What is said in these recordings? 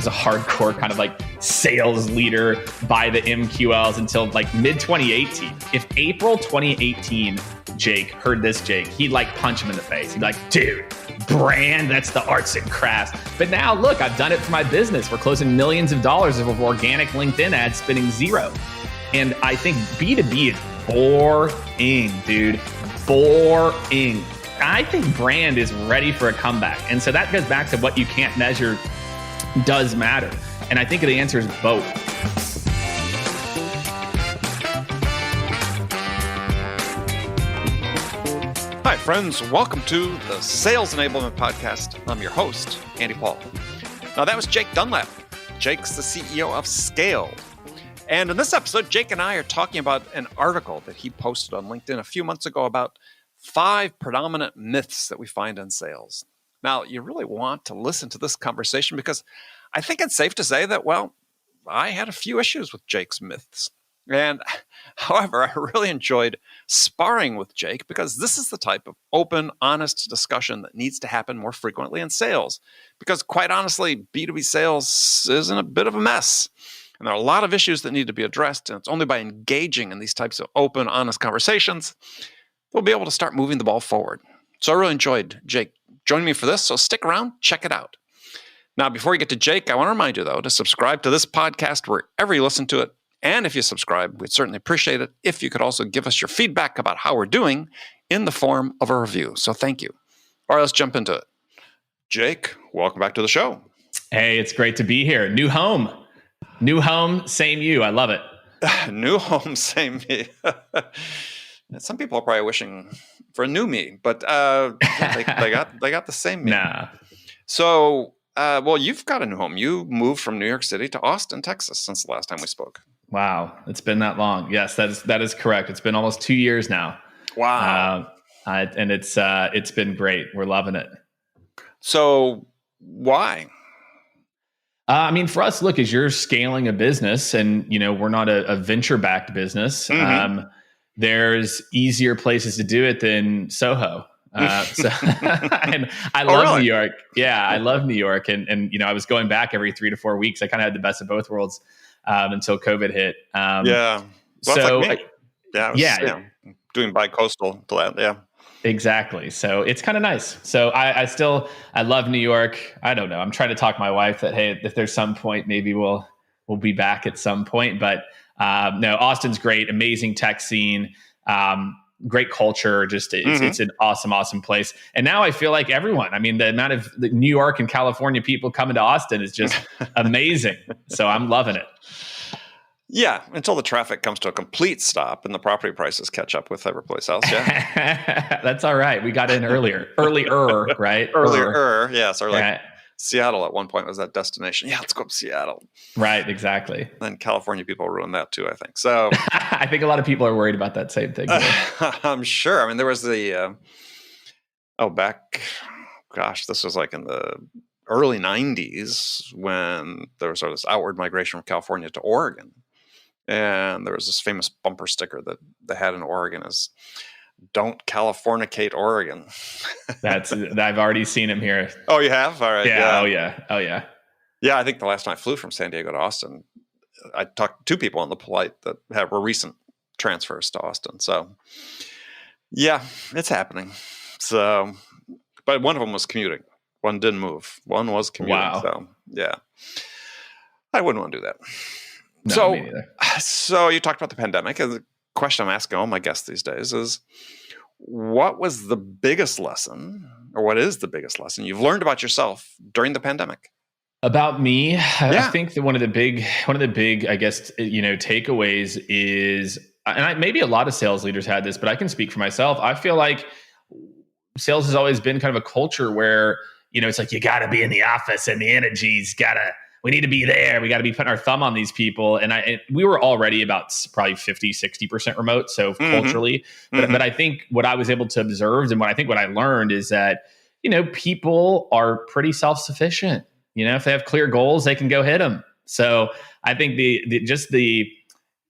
was a hardcore kind of like sales leader by the MQLs until like mid 2018. If April 2018, Jake heard this, Jake, he'd like punch him in the face. He'd be like, dude, brand, that's the arts and crafts. But now look, I've done it for my business. We're closing millions of dollars of organic LinkedIn ads, spending zero. And I think B2B is boring, dude. Boring. I think brand is ready for a comeback. And so that goes back to what you can't measure does matter. And I think the answer is both. Hi, friends. Welcome to the Sales Enablement Podcast. I'm your host, Andy Paul. Now, that was Jake Dunlap. Jake's the CEO of Scale. And in this episode, Jake and I are talking about an article that he posted on LinkedIn a few months ago about 5 predominant myths that we find in sales. Now, you really want to listen to this conversation because I think it's safe to say that, well, I had a few issues with Jake's myths. And however, I really enjoyed sparring with Jake because this is the type of open, honest discussion that needs to happen more frequently in sales. Because quite honestly, B2B sales is in a bit of a mess. And there are a lot of issues that need to be addressed. And it's only by engaging in these types of open, honest conversations we'll be able to start moving the ball forward. So I really enjoyed Jake joining me for this. So stick around, check it out. Now, before we get to Jake, I want to remind you, though, to subscribe to this podcast wherever you listen to it. And if you subscribe, we'd certainly appreciate it if you could also give us your feedback about how we're doing in the form of a review. So thank you. All right, let's jump into it. Jake, welcome back to the show. Hey, it's great to be here. New home. New home, same you. I love it. New home, same me. Some people are probably wishing for a new me, but they got the same me. Nah. So, well, you've got a new home. You moved from New York City to Austin, Texas, since the last time we spoke. Wow, it's been that long. Yes, that is correct. It's been almost 2 years now. Wow, and it's been great. We're loving it. So, why? I mean, for us, look, as you're scaling a business, and we're not a venture-backed business. Mm-hmm. There's easier places to do it than Soho. And I love really? New York. Yeah, I love New York. And I was going back every 3 to 4 weeks. I kind of had the best of both worlds until COVID hit. Yeah. Well, so like me. Doing bi-coastal to that. Yeah. Exactly. So it's kind of nice. So I love New York. I don't know. I'm trying to talk my wife that, hey, if there's some point, maybe we'll be back at some point. But no, Austin's great. Amazing tech scene. Great culture. Just it's an awesome place. And now I feel like everyone, I mean, the amount of the New York and California people coming to Austin is just amazing. So I'm loving it. Yeah, until the traffic comes to a complete stop and the property prices catch up with every place else. Yeah, that's all right. We got in earlier, right? Earlier, yeah. So like right. Seattle at one point was that destination. Yeah, let's go up to Seattle. Right, exactly. Then California people ruined that too, I think. So I think a lot of people are worried about that same thing. I'm sure. I mean, there was this was like in the early 90s when there was sort of this outward migration from California to Oregon. And there was this famous bumper sticker that they had in Oregon is "Don't Californicate Oregon." I've already seen him here. Oh, you have? All right. Yeah. Yeah. Oh yeah. Yeah, I think the last time I flew from San Diego to Austin, I talked to 2 people on the flight that were recent transfers to Austin. So yeah, it's happening. So, but one of them was commuting. One didn't move. One was commuting. Wow. So yeah, I wouldn't want to do that. No, me neither. So you talked about the pandemic. And the question I'm asking all my guests these days is, what was the biggest lesson, or what is the biggest lesson you've learned about yourself during the pandemic? About me, I think that one of the big, I guess, takeaways is, and maybe a lot of sales leaders had this, but I can speak for myself. I feel like sales has always been kind of a culture where, it's like, you got to be in the office and the energy's we need to be there. We got to be putting our thumb on these people. And we were already about probably 50, 60% remote. So culturally, but I think what I was able to observe and what I learned is that, people are pretty self-sufficient. If they have clear goals, they can go hit them. So I think the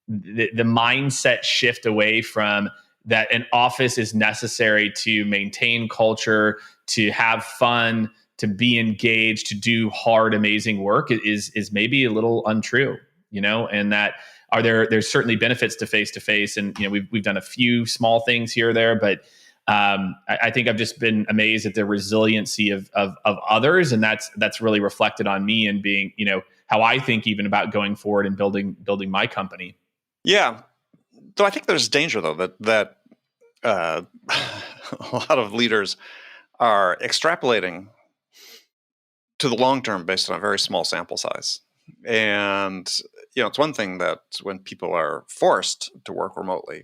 mindset shift away from that an office is necessary to maintain culture, to have fun, to be engaged, to do hard, amazing work is maybe a little untrue, and that there's certainly benefits to face, and we've done a few small things here or there, but I think I've just been amazed at the resiliency of others, and that's really reflected on me and being, how I think even about going forward and building my company. Yeah. So I think there's danger though that a lot of leaders are extrapolating to the long term based on a very small sample size. And it's one thing that when people are forced to work remotely,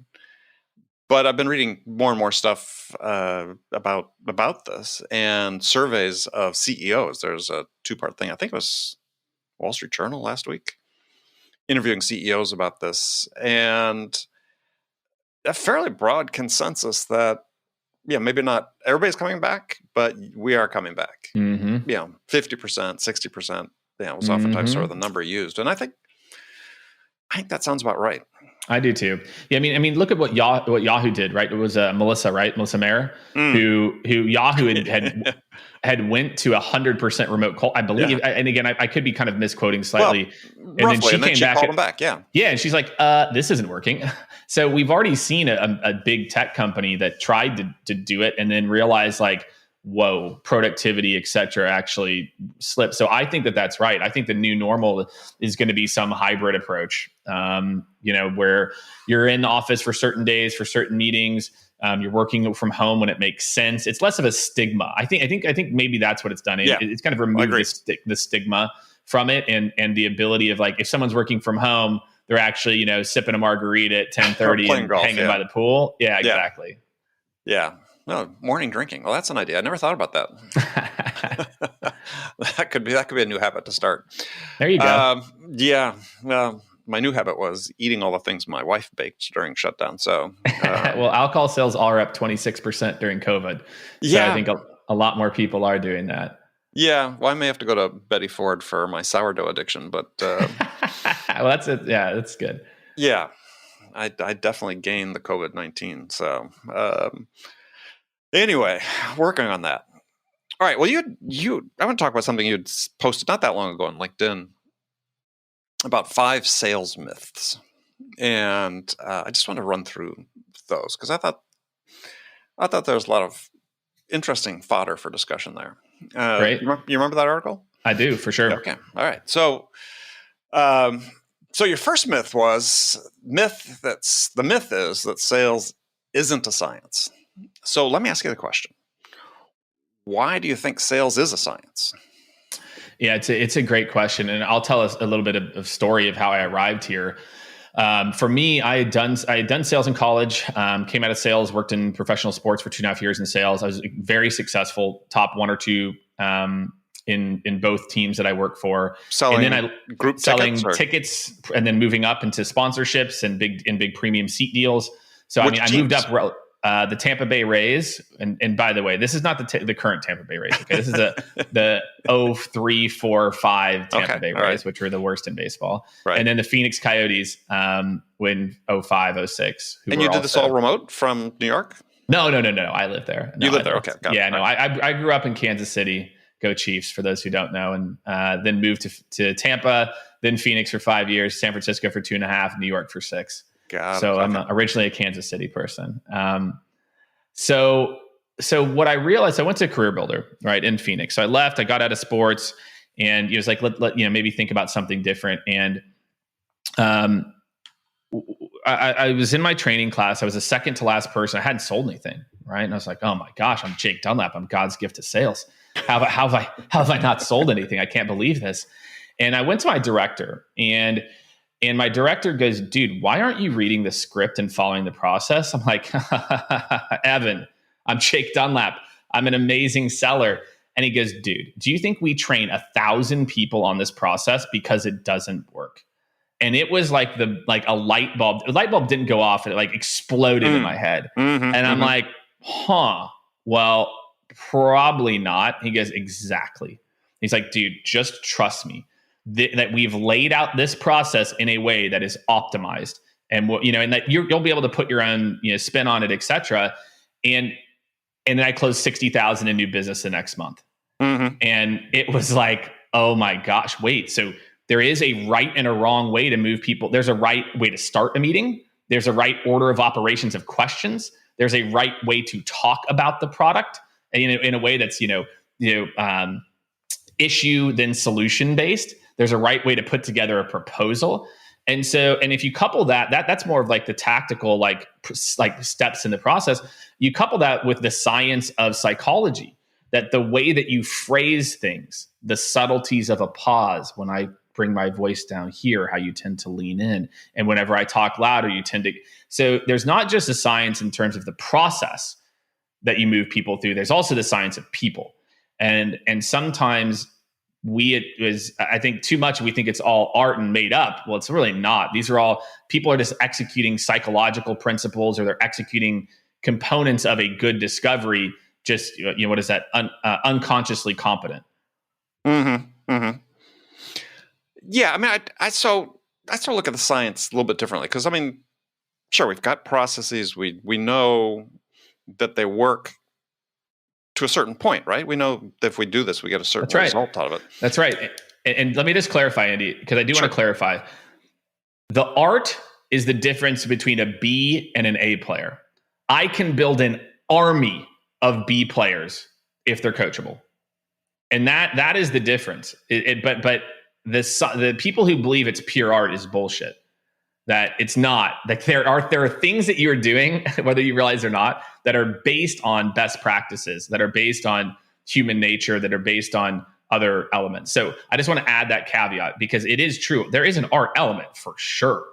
but I've been reading more and more stuff about this and surveys of CEOs. There's a 2-part thing. I think it was Wall Street Journal last week, interviewing CEOs about this, and a fairly broad consensus that, maybe not everybody's coming back, but we are coming back. 50%, 60%, was oftentimes sort of the number used. And I think that sounds about right. I do too. Yeah, I mean, look at what Yahoo did, right? It was Melissa Mayer, who Yahoo had went to 100% remote call, I believe. Yeah. And again, I could be kind of misquoting slightly. Well, and roughly, then she called them back. Yeah, and she's like, "This isn't working." So we've already seen a big tech company that tried to do it and then realized like, whoa, productivity, et cetera, actually slipped. So I think that's right. I think the new normal is going to be some hybrid approach, where you're in the office for certain days, for certain meetings. You're working from home when it makes sense. It's less of a stigma. I think maybe that's what it's done. It's kind of removed the stigma from it, and the ability of like, if someone's working from home, they're actually, sipping a margarita at 10:30 and golf, hanging by the pool. Yeah, exactly. Yeah. No, morning drinking. Well, that's an idea. I never thought about that. That could be a new habit to start. There you go. My new habit was eating all the things my wife baked during shutdown. So, well, alcohol sales are up 26% during COVID. So I think a lot more people are doing that. Yeah. Well, I may have to go to Betty Ford for my sourdough addiction, but well, that's it. Yeah, that's good. Yeah, I definitely gained the COVID-19. So. Anyway, working on that. All right. Well, I want to talk about something you'd posted not that long ago on LinkedIn about 5 sales myths, and I just want to run through those because I thought there was a lot of interesting fodder for discussion there. Great. You remember that article? I do, for sure. Okay. All right. So, your first myth was the myth is that sales isn't a science. So let me ask you the question. Why do you think sales is a science? Yeah, it's a great question. And I'll tell us a little bit of story of how I arrived here. For me, I had done sales in college, came out of sales, worked in professional sports for 2.5 years in sales. I was very successful, top 1 or 2 in both teams that I worked for. Selling tickets and then moving up into sponsorships and big premium seat deals. So I moved up the Tampa Bay Rays, and by the way, this is not the current Tampa Bay Rays. Okay, this is the 03, 4, 5 Tampa Bay Rays, right, which were the worst in baseball. Right. And then the Phoenix Coyotes when 05, 06. And you did this all remote from New York? No. I lived there. You lived there, okay. Got it. I grew up in Kansas City. Go Chiefs, for those who don't know, and then moved to Tampa, then Phoenix for 5 years, San Francisco for 2.5, New York for 6. So I'm originally a Kansas City person. So what I realized, I went to Career Builder, right, in Phoenix. So I left, I got out of sports, and it was like, let maybe think about something different. And I was in my training class. I was the second to last person. I hadn't sold anything, right? And I was like, oh my gosh, I'm Jake Dunlap. I'm God's gift to sales. How have I not sold anything? I can't believe this. And I went to my director, and my director goes, dude, why aren't you reading the script and following the process? I'm like, Evan, I'm Jake Dunlap. I'm an amazing seller. And he goes, dude, do you think we train 1,000 people on this process because it doesn't work? And it was like a light bulb. The light bulb didn't go off. It like exploded in my head. And I'm like, well, probably not. He goes, exactly. He's like, dude, just trust me. That we've laid out this process in a way that is optimized, and and that you'll be able to put your own spin on it, etc. And then I closed 60,000 in new business the next month. Mm-hmm. And it was like, oh my gosh, wait. So there is a right and a wrong way to move people. There's a right way to start a meeting. There's a right order of operations of questions. There's a right way to talk about the product in a way that's, issue then solution based. There's a right way to put together a proposal. And so, and if you couple that's more of like the tactical, like steps in the process. You couple that with the science of psychology, that the way that you phrase things, the subtleties of a pause, when I bring my voice down here, how you tend to lean in. And whenever I talk louder, you tend to. So there's not just a science in terms of the process that you move people through. There's also the science of people. And sometimes I think too much, we think it's all art and made up. Well, it's really not. These are all, people are just executing psychological principles, or they're executing components of a good discovery, just, what is that? Unconsciously competent. Mm-hmm. Mm-hmm. Yeah. I mean, I sort of look at the science a little bit differently, because, I mean, sure, we've got processes. We know that they work to a certain point, right? We know that if we do this, we get a certain result out of it. That's right. And let me just clarify, Andy, because I do want to clarify. The art is the difference between a B and an A player. I can build an army of B players if they're coachable. And that is the difference. But the people who believe it's pure art is bullshit. That it's not. Like there are things that you're doing, whether you realize or not, that are based on best practices, that are based on human nature, that are based on other elements. So I just want to add that caveat, because it is true. There is an art element for sure,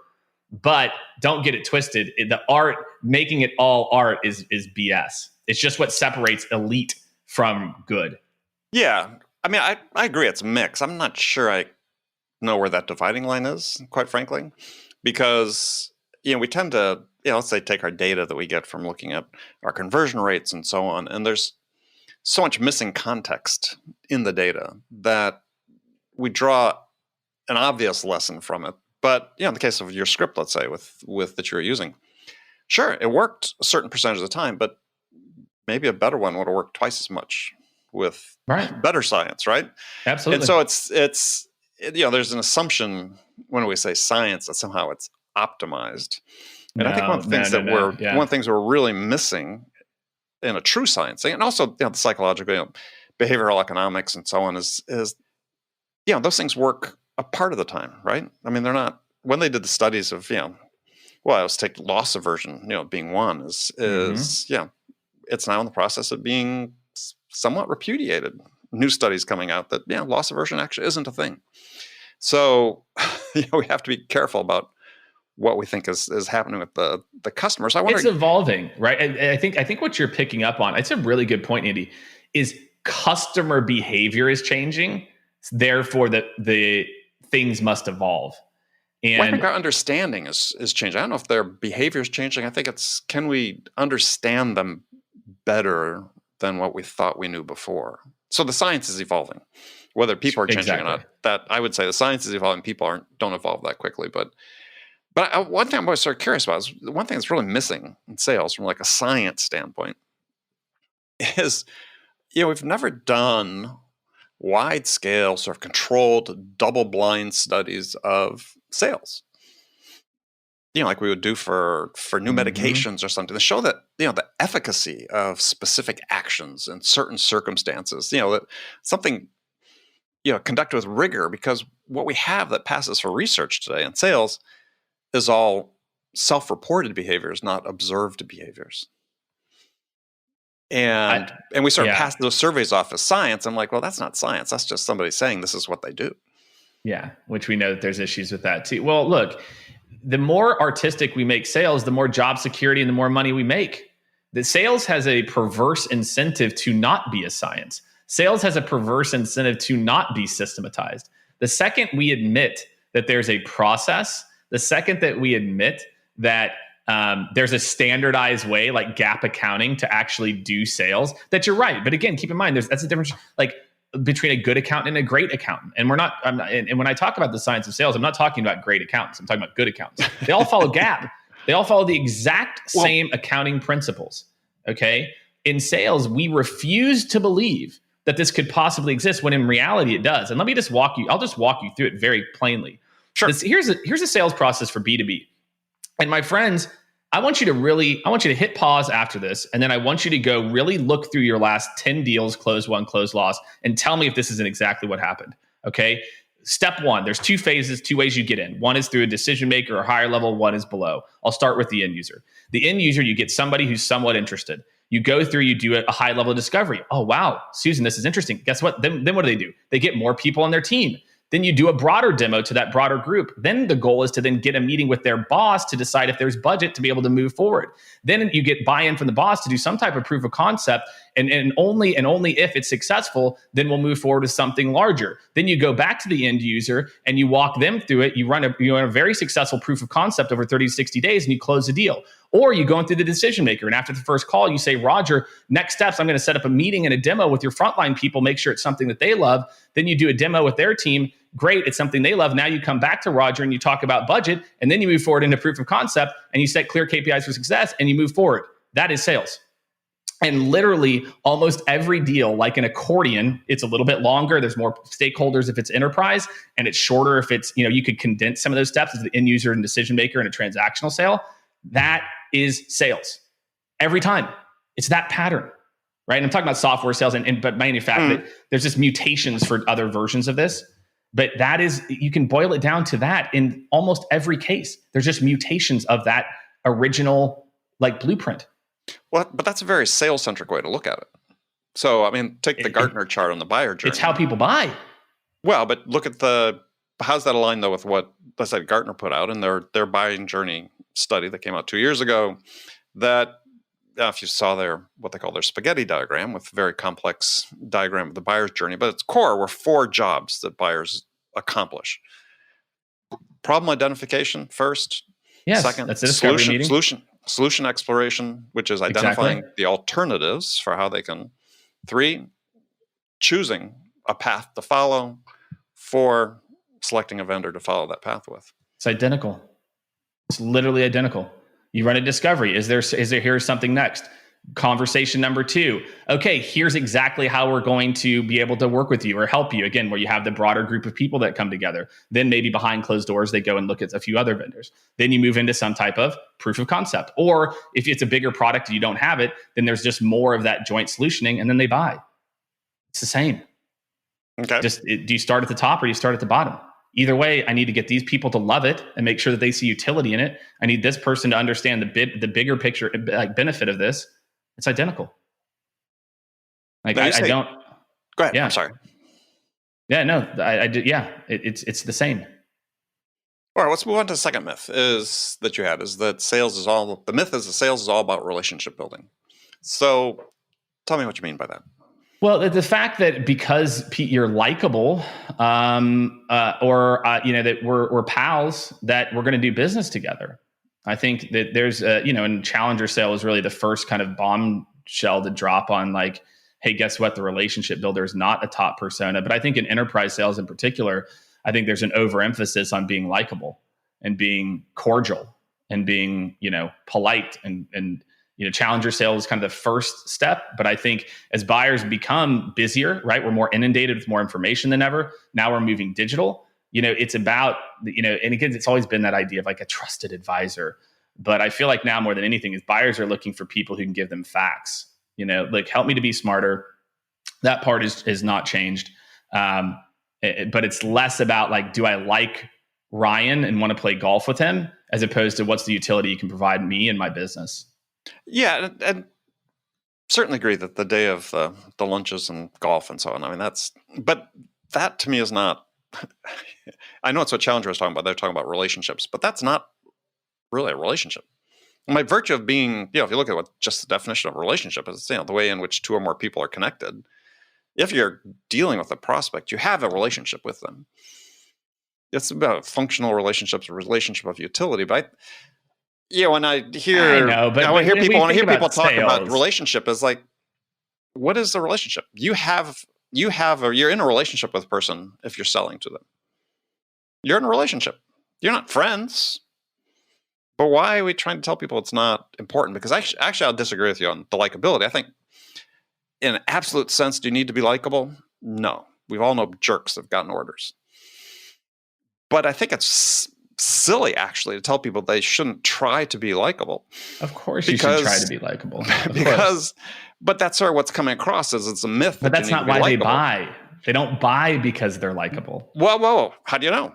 but don't get it twisted. The art, making it all art is BS. It's just what separates elite from good. Yeah. I mean, I agree. It's a mix. I'm not sure I know where that dividing line is, quite frankly. Because, we tend to, let's say, take our data that we get from looking at our conversion rates and so on, and there's so much missing context in the data that we draw an obvious lesson from it. But, in the case of your script, let's say, with that you were using, sure, it worked a certain percentage of the time, but maybe a better one would have worked twice as much with better science, right? Absolutely. And so it's there's an assumption when we say science that somehow it's optimized. And I think one of the things we're really missing in a true science thing, and also the psychological, behavioral economics and so on, is those things work a part of the time, right? I mean, they're not, when they did the studies of let's take loss aversion, being one is it's now in the process of being somewhat repudiated. New studies coming out that loss aversion actually isn't a thing. So we have to be careful about what we think is happening with the customers. I wonder, it's evolving, right? I think what you're picking up on, it's a really good point, Andy, is customer behavior is changing. Therefore, the things must evolve. And I think our understanding is changing. I don't know if their behavior is changing. I think it's, can we understand them better than what we thought we knew before? So the science is evolving, whether people are changing or not. That I would say the science is evolving. People don't evolve that quickly. But one thing I'm always sort of curious about is one thing that's really missing in sales from like a science standpoint is, we've never done wide scale sort of controlled double blind studies of sales. Like we would do for new medications or something, to show that, the efficacy of specific actions in certain circumstances, that something, conducted with rigor, because what we have that passes for research today in sales is all self-reported behaviors, not observed behaviors. And we sort of pass those surveys off as science. I'm like, well, that's not science. That's just somebody saying this is what they do. Yeah, which we know that there's issues with that too. Well, look, the more artistic we make sales, the more job security and the more money we make. The sales has a perverse incentive to not be a science. Sales has a perverse incentive to not be systematized. The second we admit that there's a process, the second that we admit that there's a standardized way, like gap accounting, to actually do sales, that you're right. But again, keep in mind, that's a difference, like, between a good accountant and a great accountant. And and when I talk about the science of sales, I'm not talking about great accountants. I'm talking about good accountants. They all follow GAAP. They all follow the exact same accounting principles. Okay. In sales, we refuse to believe that this could possibly exist when in reality it does. And let me just I'll just walk you through it very plainly. Sure. Here's a sales process for B2B. And my friends, I want you to hit pause after this. And then I want you to go really look through your last 10 deals, close one, close loss, and tell me if this isn't exactly what happened. Okay. Step one, there's two phases, two ways you get in. One is through a decision maker or higher level, one is below. I'll start with the end user. The end user, you get somebody who's somewhat interested. You go through, you do a high level discovery. Oh, wow, Susan, this is interesting. Guess what? Then what do? They get more people on their team. Then you do a broader demo to that broader group. Then the goal is to then get a meeting with their boss to decide if there's budget to be able to move forward. Then you get buy-in from the boss to do some type of proof of concept. And only if it's successful, then we'll move forward with something larger. Then you go back to the end user and you walk them through it. You run a very successful proof of concept over 30 to 60 days and you close the deal. Or you go in through the decision maker. And after the first call, you say, Roger, next steps, I'm going to set up a meeting and a demo with your frontline people, make sure it's something that they love. Then you do a demo with their team. Great, it's something they love. Now you come back to Roger and you talk about budget, and then you move forward into proof of concept and you set clear KPIs for success and you move forward. That is sales. And literally almost every deal, like an accordion, it's a little bit longer. There's more stakeholders if it's enterprise, and it's shorter if it's, you could condense some of those steps as the end user and decision maker in a transactional sale. That is sales. Every time. It's that pattern, right? And I'm talking about software sales, but manufacturing, there's just mutations for other versions of this. But that is, you can boil it down to that in almost every case. There's just mutations of that original blueprint. Well, but that's a very sales-centric way to look at it. So, I mean, take the Gartner chart on the buyer journey. It's how people buy. Well, but look at how's that aligned though with what, let's say, Gartner put out in their buying journey study that came out 2 years ago, that if you saw what they call their spaghetti diagram with a very complex diagram of the buyer's journey, but its core were 4 jobs that buyers accomplish. Problem identification first. Yes, second, that's a discovery meeting. Solution exploration, which is identifying the alternatives for how they can. 3, choosing a path to follow. 4, selecting a vendor to follow that path with. It's identical. It's literally identical. You run a discovery. Is there here's something next? Conversation number 2. Okay, here's exactly how we're going to be able to work with you or help you. Again, where you have the broader group of people that come together. Then maybe behind closed doors, they go and look at a few other vendors. Then you move into some type of proof of concept. Or if it's a bigger product and you don't have it, then there's just more of that joint solutioning and then they buy. It's the same. Okay. Do you start at the top or do you start at the bottom? Either way, I need to get these people to love it and make sure that they see utility in it. I need this person to understand the bigger picture benefit of this. It's identical. I don't. Go ahead. Yeah. I'm sorry. Yeah, no, I did. Yeah, it's the same. All right, let's move on to the second myth is that sales is all about relationship building. So tell me what you mean by that. Well, the fact that because you're likable, that we're pals, that we're going to do business together. I think that there's, and Challenger sale is really the first kind of bombshell to drop on hey, guess what? The relationship builder is not a top persona. But I think in enterprise sales in particular, I think there's an overemphasis on being likable and being cordial and being, polite and Challenger sales is kind of the first step. But I think as buyers become busier, right? We're more inundated with more information than ever. Now we're moving digital. It's about, and again, it's always been that idea of a trusted advisor. But I feel like now more than anything is buyers are looking for people who can give them facts, help me to be smarter. That part is not changed. But it's less about do I like Ryan and want to play golf with him as opposed to what's the utility you can provide me and my business. Yeah. And certainly agree that the day of the lunches and golf and so on, but that to me is not, I know it's what Challenger was talking about. They're talking about relationships, but that's not really a relationship. And by virtue of being, if you look at what just the definition of a relationship is, the way in which 2 or more people are connected. If you're dealing with a prospect, you have a relationship with them. It's about functional relationships, a relationship of utility. But when I hear, when I hear people talk about relationship, is what is the relationship? You're in a relationship with a person if you're selling to them. You're in a relationship. You're not friends. But why are we trying to tell people it's not important? Because actually I'll disagree with you on the likability. I think in an absolute sense, do you need to be likable? No. We all know jerks that have gotten orders. But I think it's silly, actually, to tell people they shouldn't try to be likable. Of course you should try to be likable. But that's sort of what's coming across as it's a myth. But that's not why they buy. They don't buy because they're likable. Whoa. How do you know?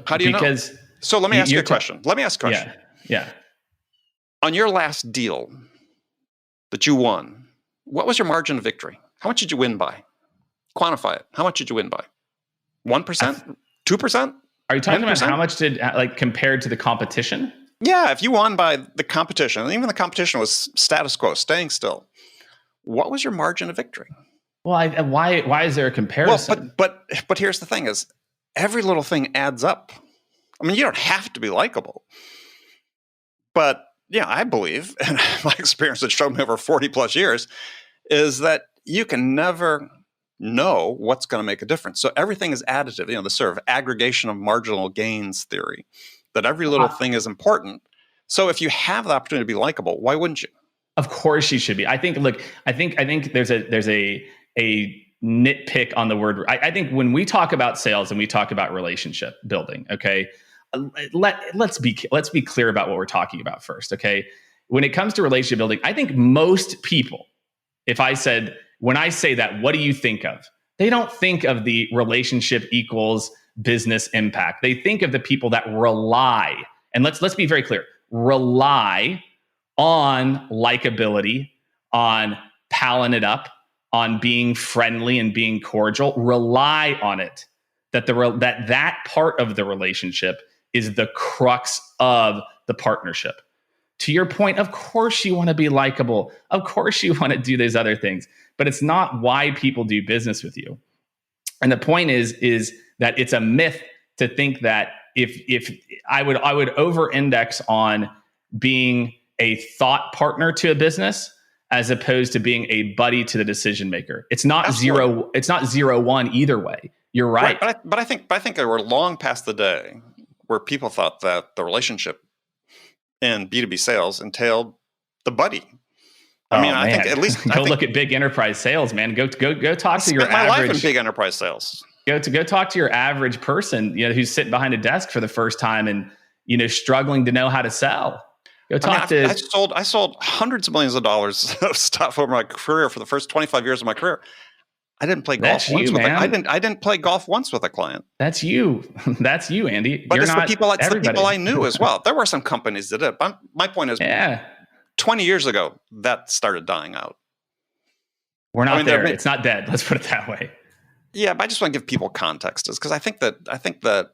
How do you know? So let me ask you a question. Yeah. On your last deal that you won, what was your margin of victory? How much did you win by? Quantify it. How much did you win by? 1%? 2%? Are you talking 10%? About how much did, like, compared to the competition? Yeah, if you won by the competition, and even the competition was status quo, staying still, what was your margin of victory? Well, why is there a comparison? Well, but here's the thing: is every little thing adds up. I mean, you don't have to be likable, but yeah, I believe, and my experience has shown me over 40 plus years, is that you can never know what's going to make a difference. So everything is additive. The sort of aggregation of marginal gains theory, that every little thing is important. So if you have the opportunity to be likable, why wouldn't you? Of course you should be. I think there's a nitpick on the word. I think when we talk about sales and we talk about relationship building, okay, let's be clear about what we're talking about first, okay? When it comes to relationship building, I think most people, when I say that, what do you think of? They don't think of the relationship equals business impact. They think of the people that rely, and let's be very clear, rely on likability, on palling it up, on being friendly and being cordial, rely on it. That part of the relationship is the crux of the partnership. To your point, of course you want to be likable. Of course you want to do these other things, but it's not why people do business with you. And the point is that it's a myth to think that if I would over-index on being a thought partner to a business as opposed to being a buddy to the decision maker. It's not Absolutely. It's not 0-1 either way. You're right. But I think we're long past the day where people thought that the relationship in B2B sales entailed the buddy. I think at least look at big enterprise sales, man. Go talk to your average. My life in big enterprise sales. Go talk to your average person, who's sitting behind a desk for the first time and struggling to know how to sell. I sold hundreds of millions of dollars of stuff over my career for the first 25 years of my career. I didn't play golf once with I didn't play golf once with a client. That's you. That's you, Andy. But it's the people I knew as well. There were some companies that did. But my point is, 20 years ago, that started dying out. We're not there. It's not dead. Let's put it that way. Yeah, but I just want to give people context, because I think that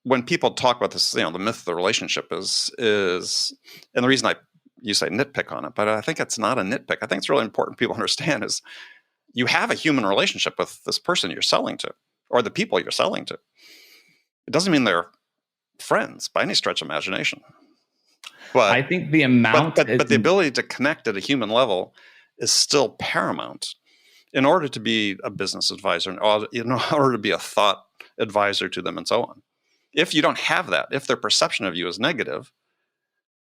when people talk about this, the myth of the relationship is, and the reason you say nitpick on it, but I think it's not a nitpick. I think it's really important people understand is you have a human relationship with this person you're selling to, or the people you're selling to. It doesn't mean they're friends by any stretch of imagination. But I think the amount, but the ability to connect at a human level is still paramount in order to be a business advisor, in order to be a thought advisor to them, and so on. If you don't have that, if their perception of you is negative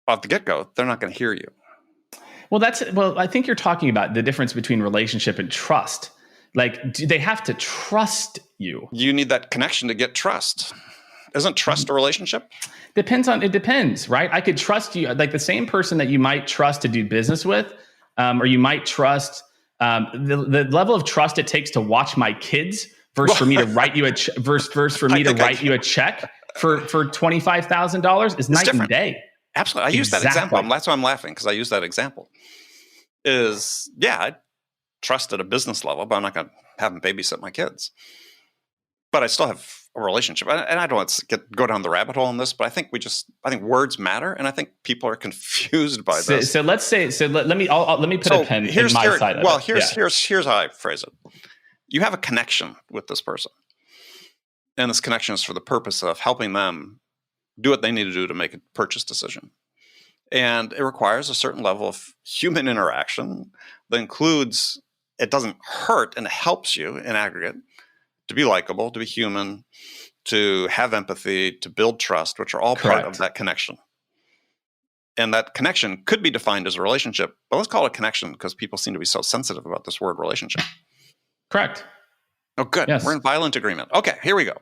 off the get-go, they're not going to hear you. Well, I think you're talking about the difference between relationship and trust. Like, do they have to trust you? You need that connection to get trust. Isn't trust a relationship? It depends, right? I could trust you, like the same person that you might trust to do business with, or you might trust the level of trust it takes to watch my kids versus for me to write you a check for $25,000 is night and day. Absolutely. I use that example. That's why I'm laughing, because I use that example. I trust at a business level, but I'm not going to have them babysit my kids. But I still have a relationship. And I don't want to go down the rabbit hole on this, but I think words matter. And I think people are confused by this. So let me put a pen in my side of it. Well, here's how I phrase it. You have a connection with this person. And this connection is for the purpose of helping them do what they need to do to make a purchase decision. And it requires a certain level of human interaction that includes, it doesn't hurt and it helps you in aggregate to be likable, to be human, to have empathy, to build trust, which are all part of that connection. And that connection could be defined as a relationship, but let's call it a connection because people seem to be so sensitive about this word relationship. Correct. Oh, good. Yes. We're in violent agreement. Okay, here we go.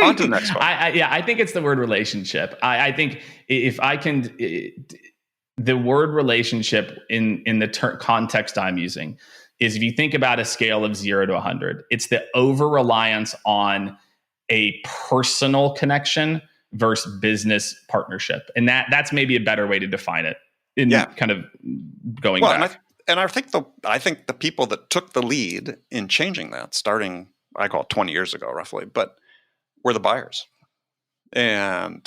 On to the next one. I think it's the word relationship. I think if I can, the word relationship in the context I'm using is if you think about a scale of 0 to 100, it's the over-reliance on a personal connection versus business partnership. And that's maybe a better way to define it in kind of going back. And I think the people that took the lead in changing that, starting, I call it 20 years ago, roughly, but were the buyers. And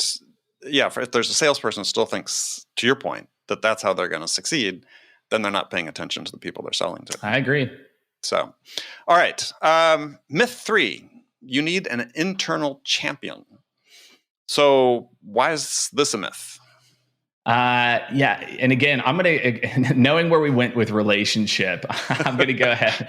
if there's a salesperson who still thinks, to your point, that that's how they're going to succeed, then they're not paying attention to the people they're selling to. I agree. So, all right. Myth 3, you need an internal champion. So why is this a myth? And again, I'm gonna knowing where we went with relationship, I'm gonna go ahead.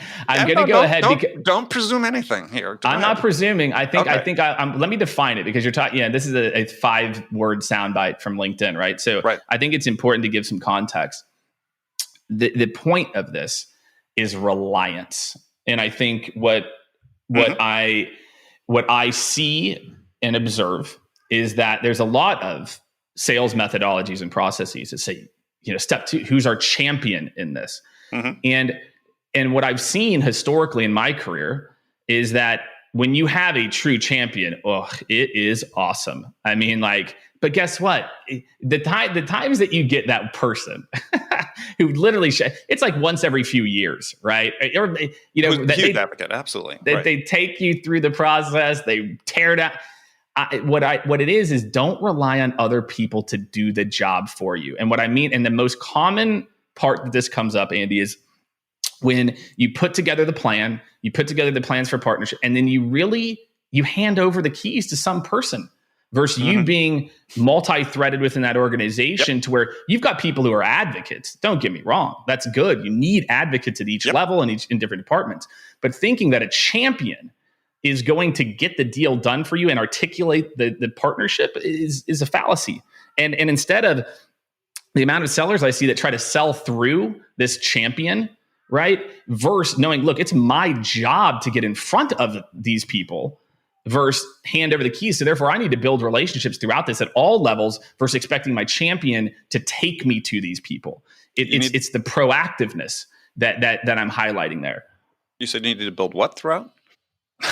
Don't presume anything here. I'm not presuming. I think let me define it because you're talking. Yeah, this is a 5-word soundbite from LinkedIn, right? So I think it's important to give some context. The point of this is reliance, and I think what I see and observe is that there's a lot of sales methodologies and processes that say, step 2, who's our champion in this? And what I've seen historically in my career is that when you have a true champion, it is awesome. I mean, but guess what? The times that you get that person who literally, it's like once every few years, right? Huge advocate, absolutely. They take you through the process, they tear down. What it is don't rely on other people to do the job for you. And what I mean, and the most common part that this comes up, Andy, is when you put together the plan, you put together the plans for partnership, and then you hand over the keys to some person versus you being multi-threaded within that organization to where you've got people who are advocates. Don't get me wrong. That's good. You need advocates at each level and in different departments. But thinking that a champion is going to get the deal done for you and articulate the partnership is a fallacy. And instead of the amount of sellers I see that try to sell through this champion, right? Versus knowing, look, it's my job to get in front of these people versus hand over the keys. So therefore I need to build relationships throughout this at all levels versus expecting my champion to take me to these people. It's the proactiveness that I'm highlighting there. You said you need to build what throughout?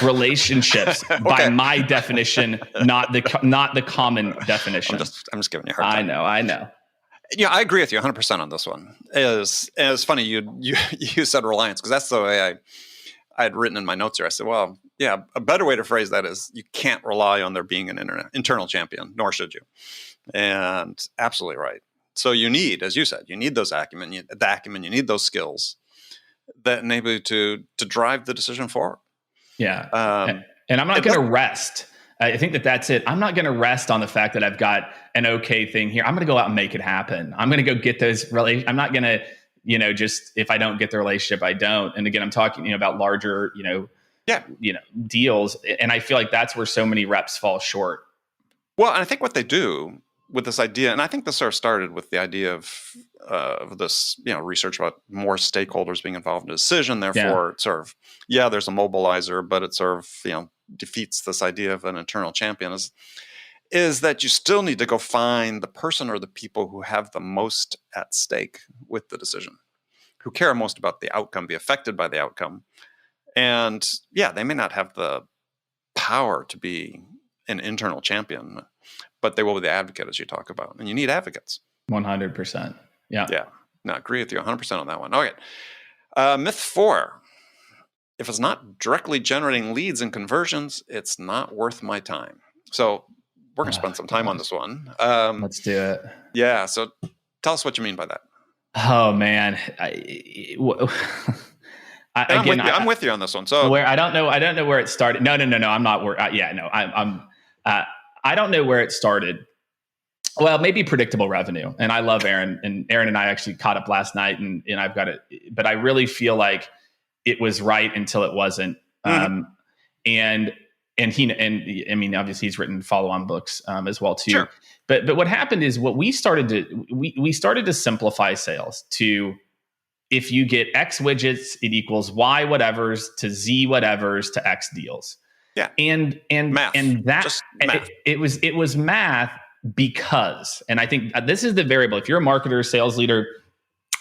Relationships by my definition, not the common definition. I'm just giving you a hard time. I know. Yeah, I agree with you 100% on this one. It's funny you said reliance because that's the way I had written in my notes here. I said, well, yeah, a better way to phrase that is you can't rely on there being an internal champion, nor should you. And absolutely right. So you need, as you said, you need those acumen, you need those skills that enable you to drive the decision forward. Yeah. And I'm not going to rest. I think that's it. I'm not going to rest on the fact that I've got an okay thing here. I'm going to go out and make it happen. I'm going to go get those I'm not going to, just if I don't get the relationship, I don't. And again, I'm talking about larger, deals. And I feel like that's where so many reps fall short. Well, and I think what they do with this idea, and I think this sort of started with the idea of this, research about more stakeholders being involved in a decision. Therefore, it's sort of, there's a mobilizer, but it sort of, defeats this idea of an internal champion is that you still need to go find the person or the people who have the most at stake with the decision, who care most about the outcome, be affected by the outcome. And they may not have the power to be an internal champion, but they will be the advocate, as you talk about. And you need advocates. 100%. Yeah. Yeah. No, I agree with you 100% on that one. Okay. Myth 4. If it's not directly generating leads and conversions, it's not worth my time. So we're going to spend some time on this one. Let's do it. Yeah. So tell us what you mean by that. Oh, man. I'm with you on this one. So I don't know where it started. No. I'm not where. I don't know where it started. Well, maybe predictable revenue. And I love Aaron, and Aaron and I actually caught up last night, and I've got it. But I really feel like it was right until it wasn't. And and I mean, obviously he's written follow-on books as well too. Sure. But what happened is we started to simplify sales to, if you get X widgets, it equals Y whatevers to Z whatevers to X deals. Yeah. And math. And that Just math. It was math, because, and I think this is the variable. If you're a marketer, sales leader,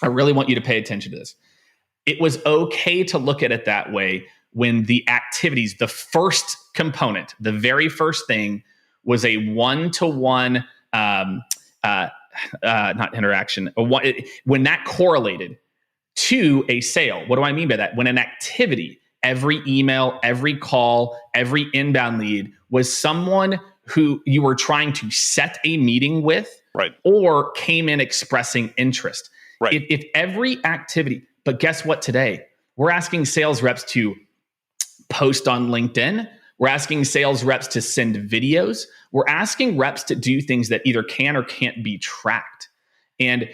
I really want you to pay attention to this. It was okay to look at it that way when the activities, the first component, the very first thing, was a one-to-one, not interaction, when that correlated to a sale. What do I mean by that? When an activity, every email, every call, every inbound lead was someone who you were trying to set a meeting with, right, or came in expressing interest. Right. If every activity, but guess what today? We're asking sales reps to post on LinkedIn. We're asking sales reps to send videos. We're asking reps to do things that either can or can't be tracked. And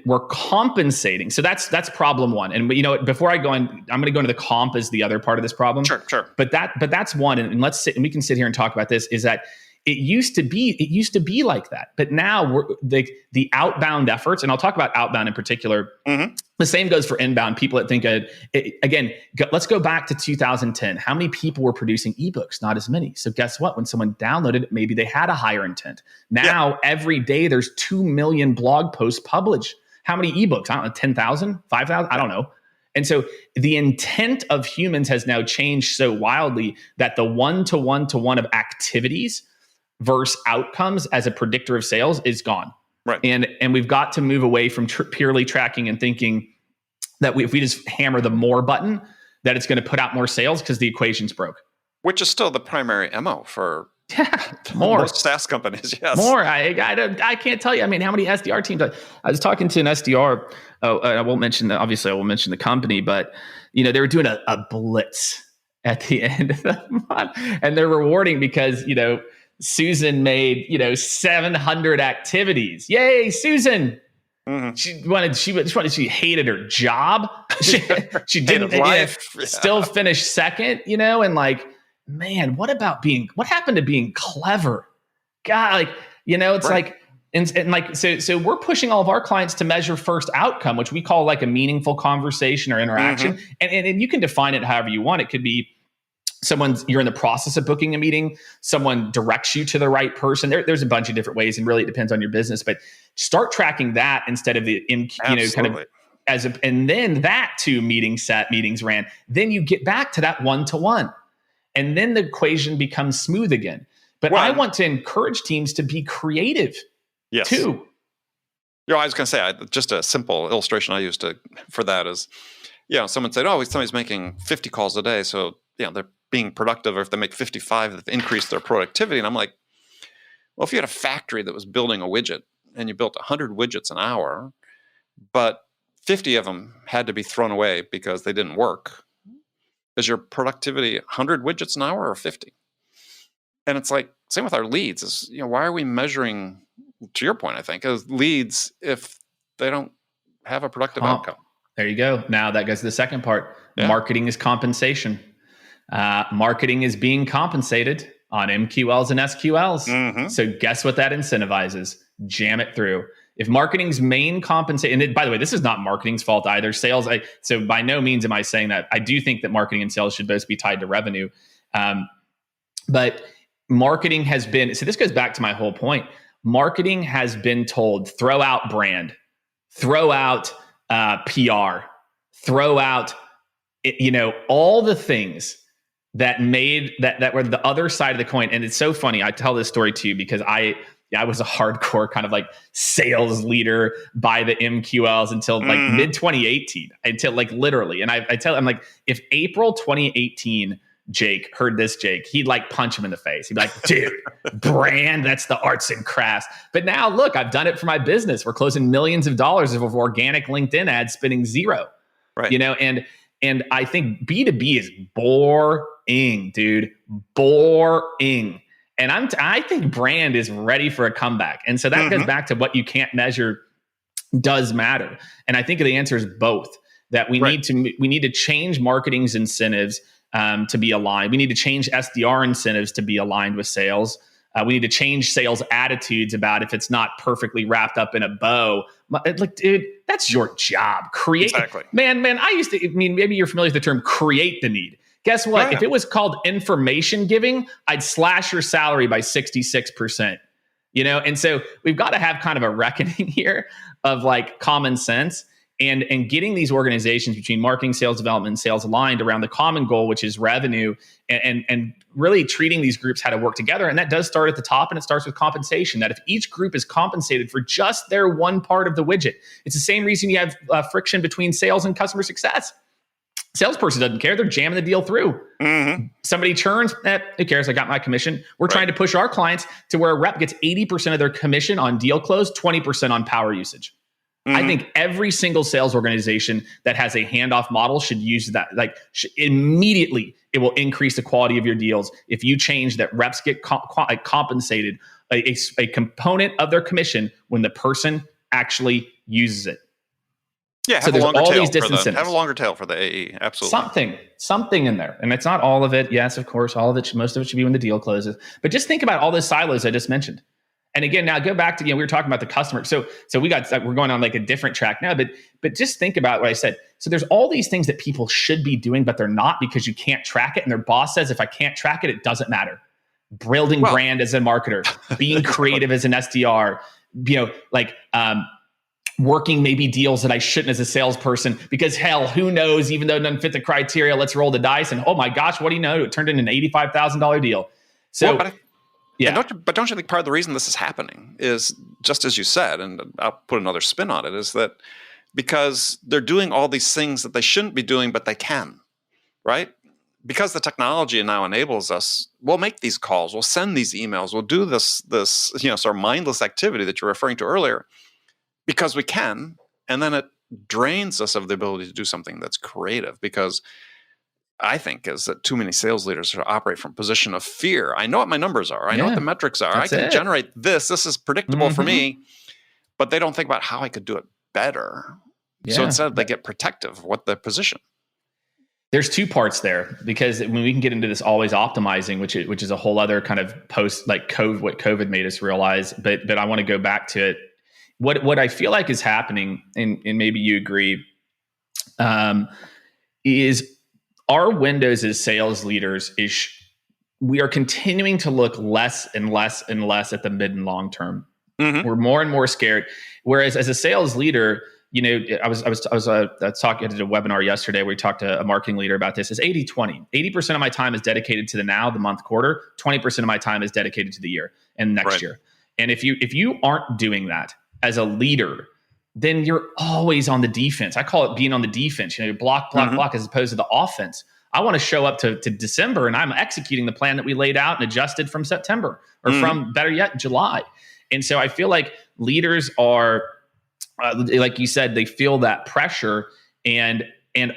we're compensating. So that's problem one. And before I go on, I'm going to go into the comp as the other part of this problem. Sure. But that's one. And let's sit, and we can sit here and talk about this, is that it used to be like that. But now we're the outbound efforts, and I'll talk about outbound in particular. Mm-hmm. The same goes for inbound. People that think, let's go back to 2010. How many people were producing ebooks? Not as many. So guess what? When someone downloaded it, maybe they had a higher intent. Now, every day there's 2 million blog posts published. How many ebooks? I don't know, 10,000, 5,000? I don't know. And so the intent of humans has now changed so wildly that the one-to-one-to-one of activities versus outcomes as a predictor of sales is gone. Right. And we've got to move away from purely tracking and thinking that if we just hammer the more button, that it's going to put out more sales, because the equation's broke. Which is still the primary MO for more most SaaS companies. Yes. More. I can't tell you. I mean, how many SDR teams? I was talking to an SDR. I won't mention the company, but they were doing a blitz at the end of the month, and they're rewarding because Susan made 700 activities. Yay, Susan! Mm-hmm. She hated her job. She didn't life. Still finished second. And man, what happened to being clever? God, it's right. So we're pushing all of our clients to measure first outcome, which we call a meaningful conversation or interaction. Mm-hmm. And you can define it however you want. It could be you're in the process of booking a meeting, someone directs you to the right person. There's a bunch of different ways, and really it depends on your business, but start tracking that instead of the, and then that to meetings ran. Then you get back to that one-to-one, and then the equation becomes smooth again. But I want to encourage teams to be creative too. I was going to say, just a simple illustration I used for that is, someone said, somebody's making 50 calls a day. So, they're being productive, or if they make 55, they've increased their productivity. And I'm like, well, if you had a factory that was building a widget and you built 100 widgets an hour, but 50 of them had to be thrown away because they didn't work, is your productivity 100 widgets an hour or 50? And it's same with our leads is, why are we measuring, to your point, I think, as leads if they don't have a productive outcome? There you go. Now that goes to the second part. Yeah. Marketing is compensation. Marketing is being compensated on MQLs and SQLs. Mm-hmm. So guess what that incentivizes? Jam it through. If marketing's main compensation, and by the way, this is not marketing's fault either. Sales, so by no means am I saying that. I do think that marketing and sales should both be tied to revenue. But marketing has been, so this goes back to my whole point. Marketing has been told, throw out brand, throw out PR, throw out, all the things that made that were the other side of the coin. And it's so funny. I tell this story too, because I was a hardcore kind of sales leader by the MQLs until mid 2018, until literally. And I tell him, if April 2018, Jake heard this, he'd punch him in the face. He'd be like, dude, brand, that's the arts and crafts. But now look, I've done it for my business. We're closing millions of dollars of organic LinkedIn ads, spending zero, right? And I think B2B is boring, dude, boring. And I think brand is ready for a comeback. And so that goes back to what you can't measure does matter. And I think the answer is both. That we need to change marketing's incentives to be aligned. We need to change SDR incentives to be aligned with sales. We need to change sales attitudes about if it's not perfectly wrapped up in a bow. Like, dude, that's your job. Create, exactly. Man, maybe you're familiar with the term create the need. Guess what? If it was called information giving, I'd slash your salary by 66%. And so we've got to have kind of a reckoning here of like common sense and getting these organizations between marketing, sales development, and sales aligned around the common goal, which is revenue, and really treating these groups how to work together. And that does start at the top, and it starts with compensation. That if each group is compensated for just their one part of the widget, it's the same reason you have friction between sales and customer success. Salesperson doesn't care. They're jamming the deal through. Somebody churns, who cares? I got my commission. We're trying to push our clients to where a rep gets 80% of their commission on deal close, 20% on power usage. I think every single sales organization that has a handoff model should use that. Immediately, it will increase the quality of your deals if you change that reps get compensated a component of their commission when the person actually uses it. Yeah, so there's all these distance have a longer tail for the AE. Absolutely. Something in there. And it's not all of it. Yes, of course, all of it, most of it should be when the deal closes. But just think about all those silos I just mentioned. And again, now go back to, we were talking about the customer. So we're going on like a different track now, but just think about what I said. So there's all these things that people should be doing, but they're not because you can't track it. And their boss says, if I can't track it, it doesn't matter. Building brand as a marketer, being creative as an SDR, working maybe deals that I shouldn't as a salesperson because hell, who knows, even though it doesn't fit the criteria, let's roll the dice. And oh my gosh, what do you know? It turned into an $85,000 deal. So but don't you think part of the reason this is happening is just as you said, and I'll put another spin on it, is that because they're doing all these things that they shouldn't be doing, but they can, right? Because the technology now enables us, we'll make these calls, we'll send these emails, we'll do this sort of mindless activity that you're referring to earlier because we can, and then it drains us of the ability to do something that's creative because I think is that too many sales leaders operate from a position of fear. I know what my numbers are. I know what the metrics are. I can generate this. This is predictable for me. But they don't think about how I could do it better. Yeah. So instead, they get protective of what their position. There's two parts there because when we can get into this always optimizing, which is a whole other kind of post like COVID, what COVID made us realize. But I want to go back to it. What I feel like is happening, and maybe you agree, is our windows as sales leaders is we are continuing to look less and less and less at the mid and long term. We're more and more scared. Whereas as a sales leader, I was talking, I did a webinar yesterday where we talked to a marketing leader about this. It's 80-20. 80% of my time is dedicated to the now, the month, quarter. 20% of my time is dedicated to the year and next year. And if you aren't doing that as a leader, then you're always on the defense. I call it being on the defense. Block, as opposed to the offense. I want to show up to December and I'm executing the plan that we laid out and adjusted from September or from, better yet, July. And so I feel like leaders are, like you said, they feel that pressure and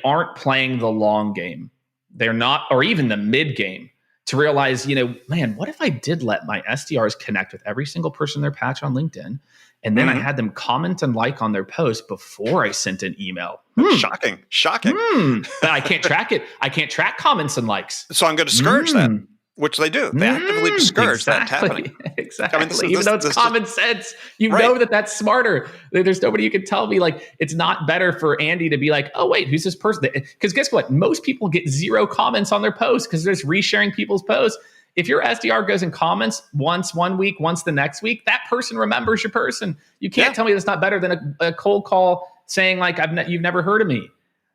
aren't playing the long game. They're not, or even the mid game, to realize, man, what if I did let my SDRs connect with every single person in their patch on LinkedIn? And then I had them comment and like on their post before I sent an email. Shocking. But I can't track it. I can't track comments and likes. So I'm going to discourage that, which they do. They actively discourage that happening. Exactly. I mean, even though it's common sense, know that that's smarter. There's nobody you can tell me like it's not better for Andy to be like, oh wait, who's this person? Because guess what? Most people get 0 comments on their posts because they're just resharing people's posts. If your SDR goes and comments once one week, once the next week, that person remembers your person. You can't tell me that's not better than a cold call saying like you've never heard of me.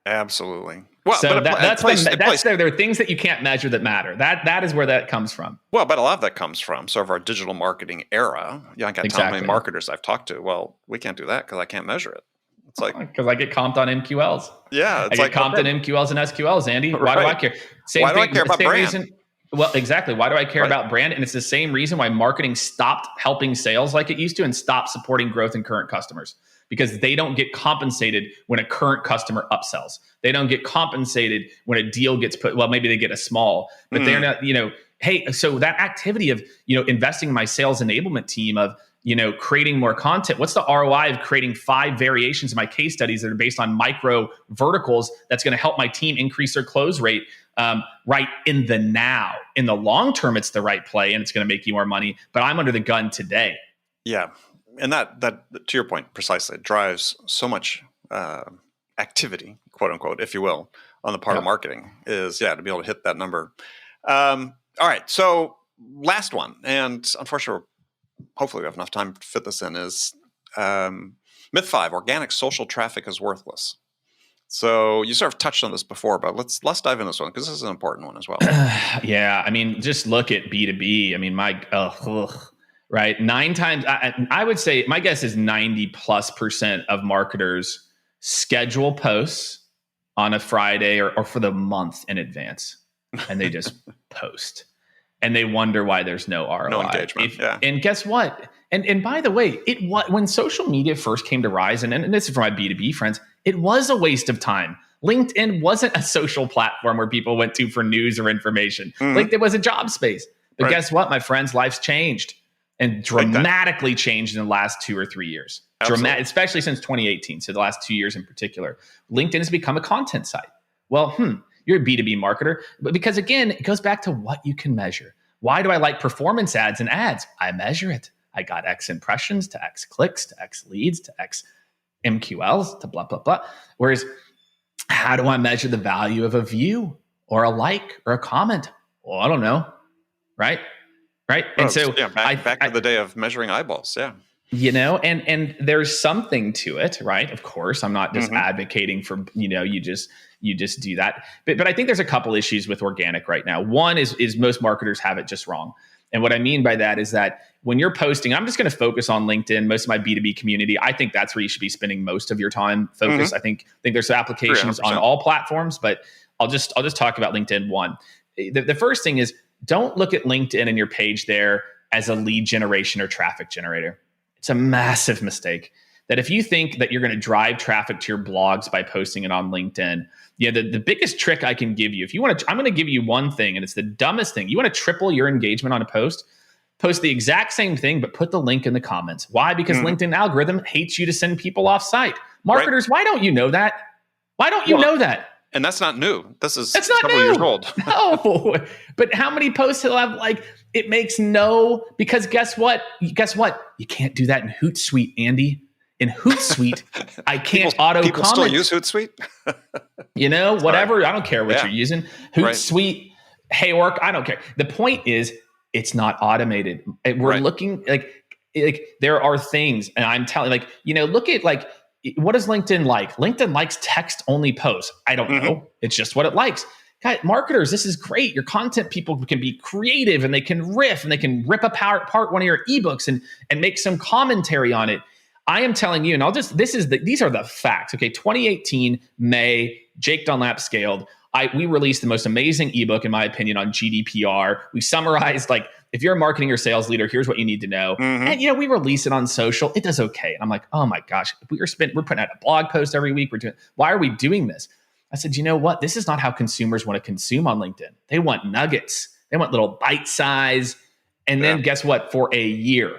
Absolutely. Well, so there are things that you can't measure that matter. That is where that comes from. Well, but a lot of that comes from sort of our digital marketing era. I can't tell how many marketers I've talked to. Well, we can't do that because I can't measure it. It's like because I get comped on MQLs. Yeah, I get comped on MQLs and SQLs. Andy, why do I care? Why do I care about brand? Well, exactly. Why do I care about brand? And it's the same reason why marketing stopped helping sales like it used to and stopped supporting growth in current customers, because they don't get compensated when a current customer upsells. They don't get compensated when a deal gets put. Well, maybe they get a small, but they're not, hey, so that activity of, investing in my sales enablement team of, creating more content? What's the ROI of creating 5 variations of my case studies that are based on micro verticals that's going to help my team increase their close rate right in the now? In the long term, it's the right play and it's going to make you more money, but I'm under the gun today. Yeah. And that to your point, precisely, drives so much activity, quote unquote, if you will, on the part of marketing is, to be able to hit that number. All right. So last one, and unfortunately, hopefully we have enough time to fit this in, is myth 5, organic social traffic is worthless. So you sort of touched on this before, but let's dive into this one because this is an important one as well. Yeah. I mean, just look at B2B. I mean, right? 9 times, I would say my guess is 90+% of marketers schedule posts on a Friday or for the month in advance, and they just post. And they wonder why there's no ROI. No engagement. And guess what? And by the way, when social media first came to rise, and this is for my B2B friends, it was a waste of time. LinkedIn wasn't a social platform where people went to for news or information. LinkedIn was a job space. But guess what, my friends? Life's changed and dramatically changed in the last 2 or 3 years. Especially since 2018. So the last 2 years in particular. LinkedIn has become a content site. Well, you're a B2B marketer. But because again, it goes back to what you can measure. Why do I like performance ads and ads? I measure it. I got X impressions to X clicks to X leads to X MQLs to blah, blah, blah. Whereas how do I measure the value of a view or a like or a comment? Well, I don't know. Right. And so back to the day of measuring eyeballs. Yeah. And there's something to it, right? Of course, I'm not just advocating for, you just do that. But I think there's a couple issues with organic right now. One is most marketers have it just wrong. And what I mean by that is that when you're posting, I'm just going to focus on LinkedIn, most of my B2B community. I think that's where you should be spending most of your time focused. I think there's applications 300%. On all platforms, but I'll just talk about LinkedIn. One, the first thing is don't look at LinkedIn and your page there as a lead generation or traffic generator. It's a massive mistake. That if you think that you're going to drive traffic to your blogs by posting it on LinkedIn, the biggest trick I can give you, I'm going to give you one thing, and it's the dumbest thing. You want to triple your engagement on a post the exact same thing, but put the link in the comments. Why? Because LinkedIn algorithm hates you to send people off site. Marketers, why don't you know that? Why don't you know that? And that's not new. That's not a couple years old. No, but how many posts will have it makes because guess what? You can't do that in Hootsuite, Andy. In Hootsuite, I can't auto comment. People still use Hootsuite? Whatever. Right. I don't care what you're using. Hootsuite, Haywork, I don't care. The point is, it's not automated. We're looking like there are things, and I'm telling look at what does LinkedIn like? LinkedIn likes text-only posts. I don't know. It's just what it likes. Guys, marketers, this is great. Your content people can be creative, and they can riff, and they can rip apart one of your ebooks and make some commentary on it. I am telling you, and these are the facts. Okay, 2018 May, Jake Dunlap scaled. We released the most amazing ebook, in my opinion, on GDPR. We summarized if you're a marketing or sales leader, here's what you need to know. And we release it on social. It does okay. And I'm like, oh my gosh, we're putting out a blog post every week. Why are we doing this? I said, you know what? This is not how consumers want to consume on LinkedIn. They want nuggets. They want little bite size. And then guess what? For a year,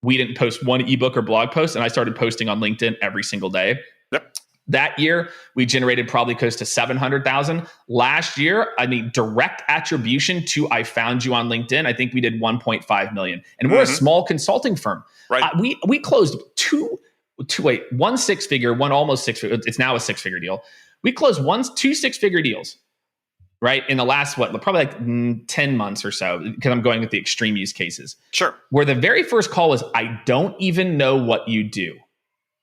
we didn't post one ebook or blog post, and I started posting on LinkedIn every single day. Yep. That year, we generated probably close to 700,000. Last year, direct attribution to I found you on LinkedIn, I think we did 1.5 million. And we're a small consulting firm. Right. We closed one six-figure, one almost six-figure. It's now a six-figure deal. We closed two six-figure deals, right? In the last, probably 10 months or so, because I'm going with the extreme use cases. Sure. Where the very first call was, I don't even know what you do.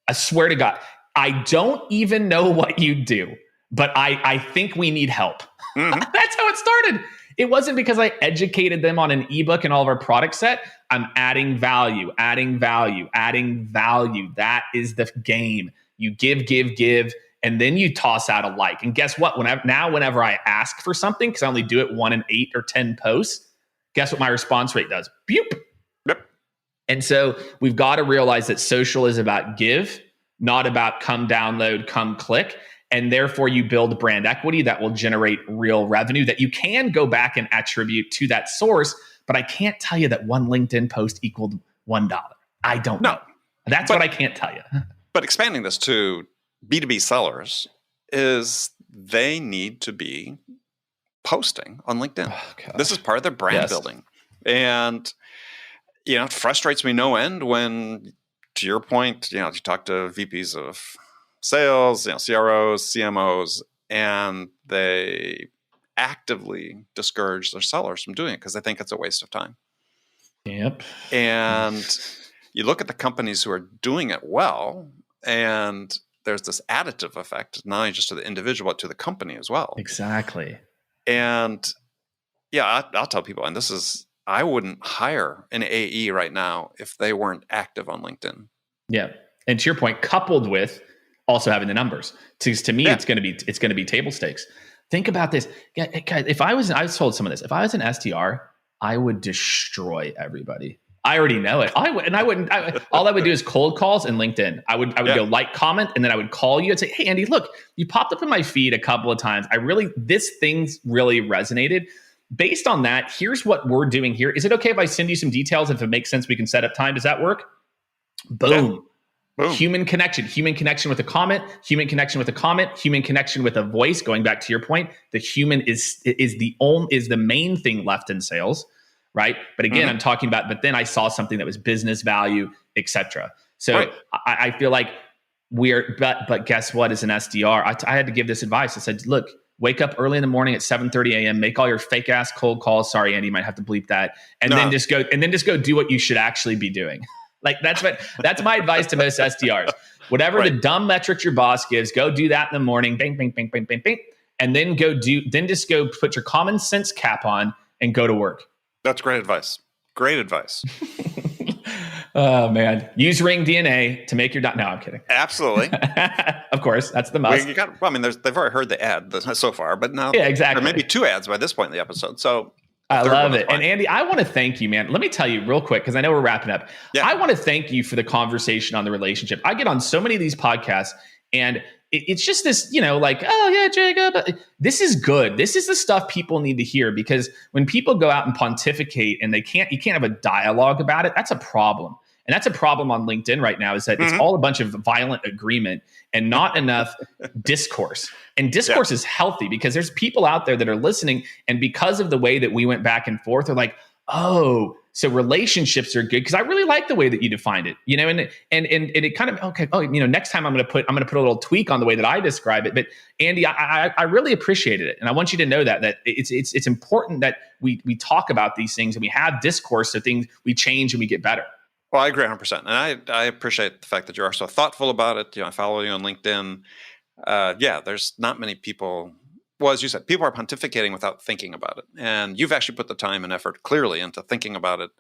I swear to God, I don't even know what you do, but I think we need help. That's how it started. It wasn't because I educated them on an ebook and all of our product set. I'm adding value. That is the game. You give, and then you toss out a like. And guess what? Whenever I ask for something, because I only do it 1 in 8 or 10 posts, guess what my response rate does? Boop. Yep. And so we've got to realize that social is about give, not about come download, come click. And therefore you build brand equity that will generate real revenue that you can go back and attribute to that source. But I can't tell you that one LinkedIn post equaled $1. I don't know. That's what I can't tell you. But expanding this to B2B sellers is they need to be posting on LinkedIn. This is part of their brand building. And, it frustrates me no end when, to your point, you talk to VPs of sales, CROs, CMOs, and they actively discourage their sellers from doing it because they think it's a waste of time. Yep. And you look at the companies who are doing it well, and there's this additive effect, not only just to the individual, but to the company as well. Exactly. And I'll tell people, and I wouldn't hire an AE right now if they weren't active on LinkedIn. Yeah. And to your point, coupled with also having the numbers. To me, it's going to be table stakes. Think about this. If I was told some of this, if I was an SDR, I would destroy everybody. I already know it. All I would do is cold calls and LinkedIn. I would go like, comment, and then I would call you and say, hey, Andy, look, you popped up in my feed a couple of times. This thing's really resonated. Based on that, here's what we're doing here. Is it okay if I send you some details? If it makes sense, we can set up time. Does that work? Boom. Yeah. Boom. Human connection with a comment, human connection with a comment, human connection with a voice. Going back to your point, the human is the main thing left in sales. Right. But again, I'm talking about, but then I saw something that was business value, et cetera. So I feel like but guess what? As an SDR, I had to give this advice. I said, look, wake up early in the morning at 7:30 a.m., make all your fake ass cold calls. Sorry, Andy, you might have to bleep that. And then just go do what you should actually be doing. Like that's my advice to most SDRs. Whatever the dumb metrics your boss gives, go do that in the morning. Bang, bang, bang, bang, bang, bang. And then just go put your common sense cap on and go to work. That's great advice. Great advice. Oh, man. Use Ring DNA to make your... No, I'm kidding. Absolutely. Of course. That's the must. They've already heard the ad so far, but now exactly. There may be 2 ads by this point in the episode. So I love it. And Andy, I want to thank you, man. Let me tell you real quick, because I know we're wrapping up. Yeah. I want to thank you for the conversation on the relationship. I get on so many of these podcasts, and it's just this, oh yeah, Jacob, this is good. This is the stuff people need to hear, because when people go out and pontificate and you can't have a dialogue about it, that's a problem. And that's a problem on LinkedIn right now, is that it's all a bunch of violent agreement and not enough discourse. And discourse is healthy, because there's people out there that are listening. And because of the way that we went back and forth, they're like, oh, so relationships are good, because I really like the way that you defined it, and it kind of, okay, next time I'm going to put a little tweak on the way that I describe it. But Andy, I really appreciated it. And I want you to know that it's important that we talk about these things and we have discourse, so things, we change and we get better. Well, I agree 100%. And I appreciate the fact that you are so thoughtful about it. I follow you on LinkedIn. There's not many people. Well, as you said, people are pontificating without thinking about it. And you've actually put the time and effort clearly into thinking about it.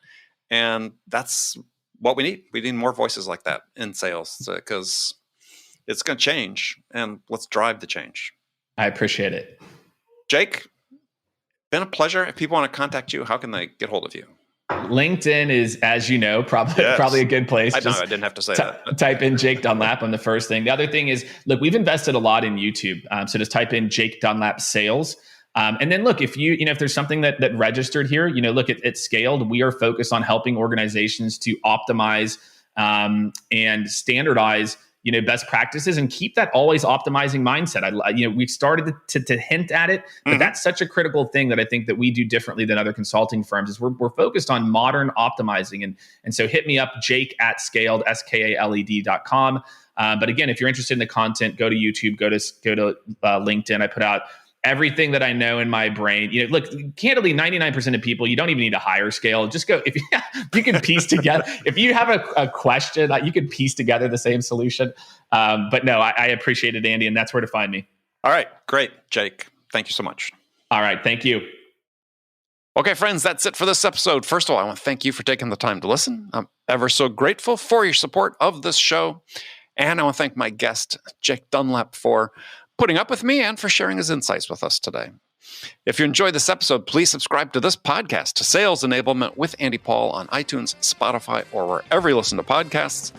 And that's what we need. We need more voices like that in sales, because it's going to change. And let's drive the change. I appreciate it. Jake, been a pleasure. If people want to contact you, how can they get hold of you? LinkedIn is, as you know, probably a good place. I didn't have to say that. Type in Jake Dunlap on the first thing. The other thing is, look, we've invested a lot in YouTube. So just type in Jake Dunlap sales. And then look, if if there's something that registered here, look at Scaled, we are focused on helping organizations to optimize and standardize best practices and keep that always optimizing mindset. We've started to hint at it, but that's such a critical thing that I think that we do differently than other consulting firms, is we're focused on modern optimizing. And so hit me up, Jake at Scaled, SKALED.com. But again, if you're interested in the content, go to YouTube, go to LinkedIn. I put out everything that I know in my brain. Look, candidly, 99% of people, you don't even need to hire Scale. Just go, if you can piece together, if you have a question, you can piece together the same solution. But no, I appreciate it, Andy, and that's where to find me. All right, great, Jake. Thank you so much. All right, thank you. Okay, friends, that's it for this episode. First of all, I want to thank you for taking the time to listen. I'm ever so grateful for your support of this show. And I want to thank my guest, Jake Dunlap, for putting up with me and for sharing his insights with us today. If you enjoyed this episode, please subscribe to this podcast, to Sales Enablement with Andy Paul, on iTunes, Spotify, or wherever you listen to podcasts.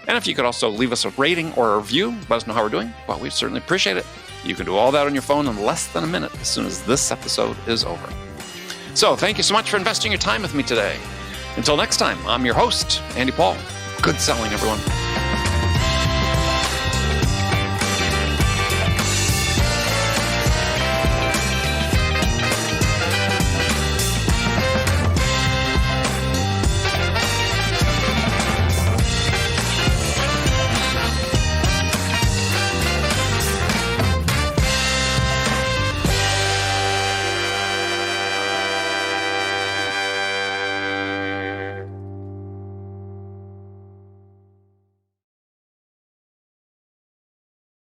And if you could also leave us a rating or a review, let us know how we're doing, well, we'd certainly appreciate it. You can do all that on your phone in less than a minute as soon as this episode is over. So thank you so much for investing your time with me today. Until next time, I'm your host, Andy Paul. Good selling, everyone.